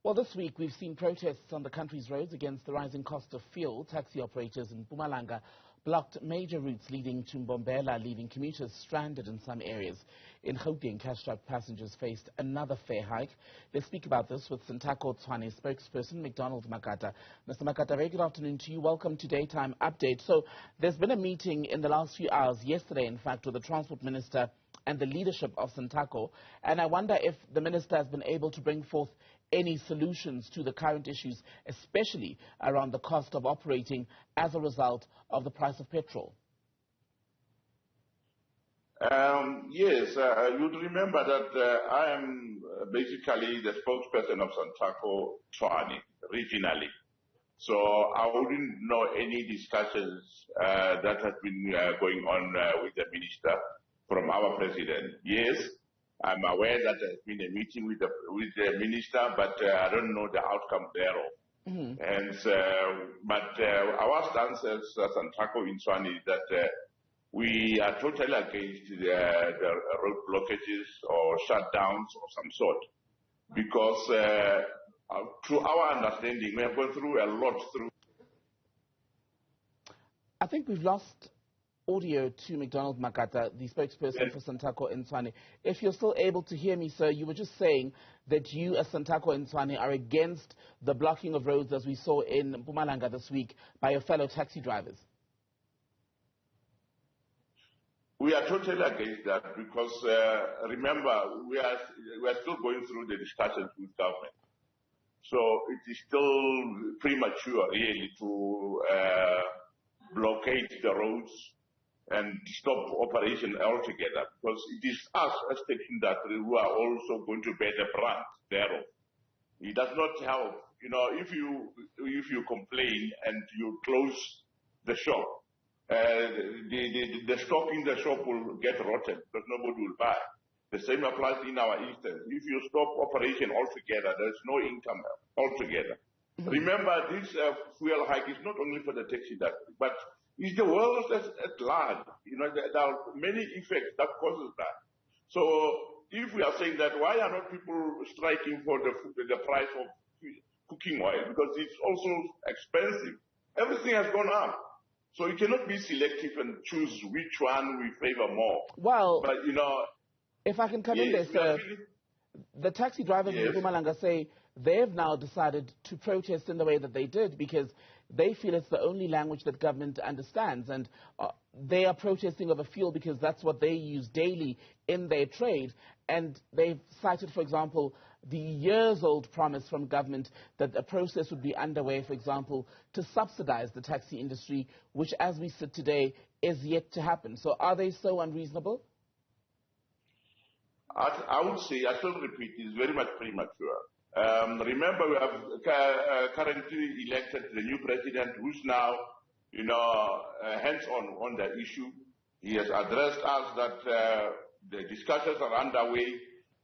Well, this week we've seen protests on the country's roads against the rising cost of fuel. Taxi operators in Mpumalanga blocked major routes leading to Mbombela, leaving commuters stranded in some areas. In Gauteng, cash-strapped passengers faced another fare hike. Let's speak about this with Santaco Tshwane spokesperson McDonald Makata. Mr. Makata, very good afternoon to you. Welcome to Daytime Update. So there's been a meeting in the last few hours, yesterday in fact, with the Transport Minister and the leadership of Santaco, and I wonder if the Minister has been able to bring forth any solutions to the current issues, especially around the cost of operating as a result of the price of petrol. Yes, you'd remember that I am basically the spokesperson of Santaco Tshwane regionally. So I wouldn't know any discussions that have been going on with the minister from our president. Yes, I'm aware that there's been a meeting with the minister, but I don't know the outcome thereof. Mm-hmm. And but our stance as Santaco in Tshwane is that we are totally against the road blockages or shutdowns of some sort, because through our understanding, we have gone through a lot through. I think we've lost audio to McDonald Makata, the spokesperson for Santaco in Tshwane. If you're still able to hear me, sir, you were just saying that you as Santaco in Tshwane are against the blocking of roads as we saw in Mpumalanga this week by your fellow taxi drivers. We are totally against that because, remember, we are still going through the discussions with government. So it is still premature, really, to blockade the roads and stop operation altogether, because it is us as taxi industry who are also going to bear the brunt thereof. It does not help, if you complain and you close the shop, the stock in the shop will get rotten because nobody will buy. The same applies in our instance. If you stop operation altogether, there's no income altogether. Mm-hmm. Remember, this fuel hike is not only for the taxi industry, but it's the world at large. There are many effects that causes that. So if we are saying that, why are not people striking for the price of cooking oil? Because it's also expensive. Everything has gone up. So you cannot be selective and choose which one we favor more. Well, but if I can come in there, sir, the taxi drivers in Mpumalanga say they've now decided to protest in the way that they did because they feel it's the only language that government understands, and they are protesting over fuel because that's what they use daily in their trade. And they've cited, for example, the years-old promise from government that a process would be underway, for example, to subsidize the taxi industry, which, as we sit today, is yet to happen. So are they so unreasonable? I would say, I still repeat, it's very much premature. Remember, we have currently elected the new president who's now, hands-on on the issue. He has addressed us that the discussions are underway.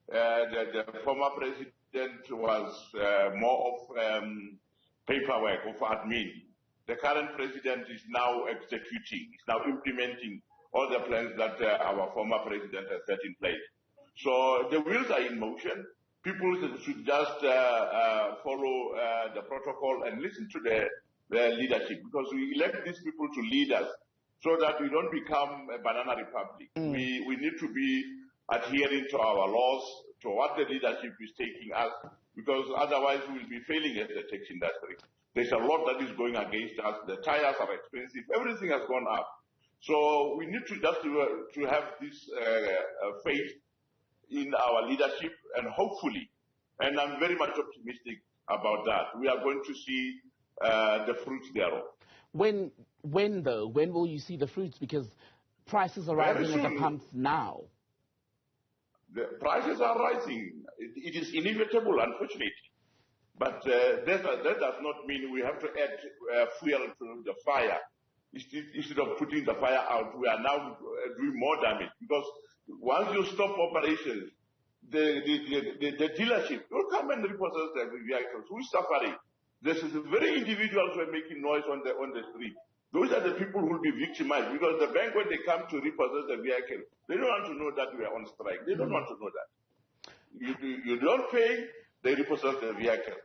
The former president was more of paperwork, of admin. The current president is now executing, is now implementing all the plans that our former president has set in place. So the wheels are in motion. People should just follow the protocol and listen to the leadership, because we elect these people to lead us so that we don't become a banana republic. We need to be adhering to our laws, to what the leadership is taking us, because otherwise we will be failing as the taxi industry. There's a lot that is going against us. The tires are expensive. Everything has gone up. So we need to just to have this faith in our leadership, and hopefully, and I'm very much optimistic about that, we are going to see the fruits thereof. When though? When will you see the fruits? Because prices are rising at the pumps now. The prices are rising. It is inevitable, unfortunately. But that does not mean we have to add fuel to the fire. Instead of putting the fire out, we are now doing more damage, because once you stop operations, the dealership will come and repossess the vehicles. Who's suffering? This is very individuals who are making noise on the street. Those are the people who will be victimized, because the bank, when they come to repossess the vehicle, they don't want to know that we are on strike. They don't want to know that. You don't pay, they repossess the vehicle.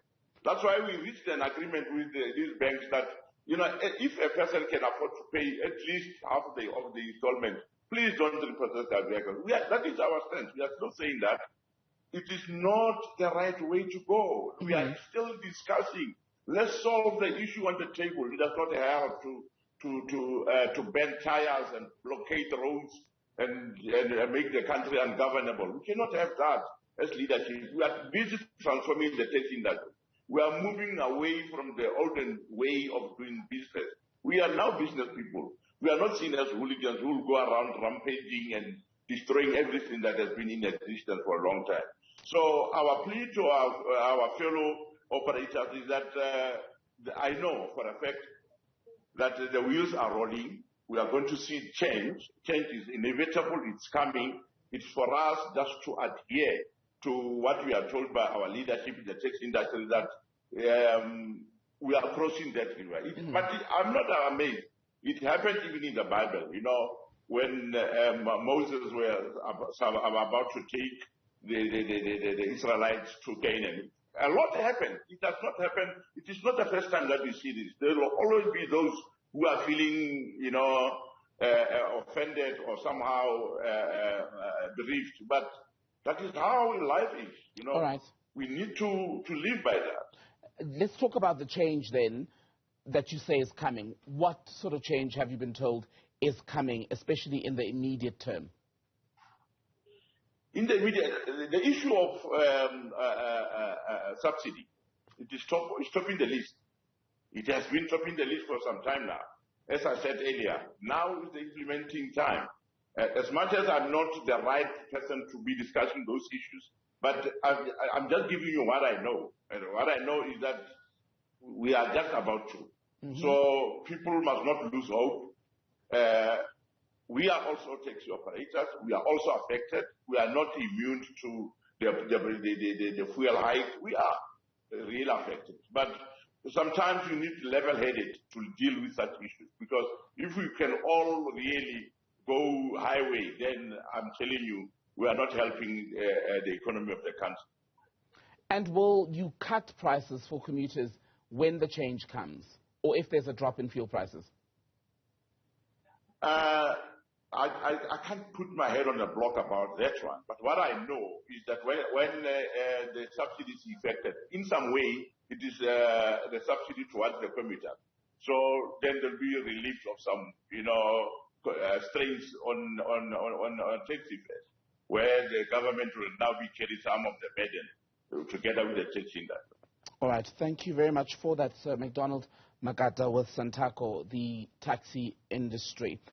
That's why we reached an agreement with these banks that, you know, if a person can afford to pay at least half of the installment, please don't repossess their vehicle. That is our stance. We are still saying that it is not the right way to go. We are still discussing. Let's solve the issue on the table. It does not help to bend tires and blockade roads and make the country ungovernable. We cannot have that as leadership. We are busy transforming the taxi industry. We are moving away from the olden way of doing business. We are now business people. We are not seen as hooligans who will go around rampaging and destroying everything that has been in existence for a long time. So our plea to our fellow operators is that I know for a fact that the wheels are rolling. We are going to see change. Change is inevitable. It's coming. It's for us just to adhere to what we are told by our leadership in the taxi industry that we are crossing that river. But I'm not amazed. It happened even in the Bible. You know, when Moses was about to take the Israelites to Canaan, a lot happened. It has not happened. It is not the first time that we see this. There will always be those who are feeling, you know, offended or somehow bereaved. But that is how life is, you know. All right. We need to live by that. Let's talk about the change then that you say is coming. What sort of change have you been told is coming, especially in the immediate term? In the immediate, the issue of subsidy, it is topping the list. It has been topping the list for some time now. As I said earlier, now is the implementing time. As much as I'm not the right person to be discussing those issues, but I'm just giving you what I know. And what I know is that we are just about to. So people must not lose hope. We are also taxi operators. We are also affected. We are not immune to the fuel hike. We are really affected. But sometimes you need level-headed to deal with such issues, because if we can all really go highway, then I'm telling you, we are not helping the economy of the country. And will you cut prices for commuters when the change comes, or if there's a drop in fuel prices? I can't put my head on the block about that one, but what I know is that when the subsidy is effected, in some way, it is the subsidy towards the commuter. So then there'll be a relief of some, you know, strains on taxi fares, where the government will now be carrying some of the burden together with the taxi industry. All right. Thank you very much for that, Sir McDonald Magata with Santaco, the taxi industry.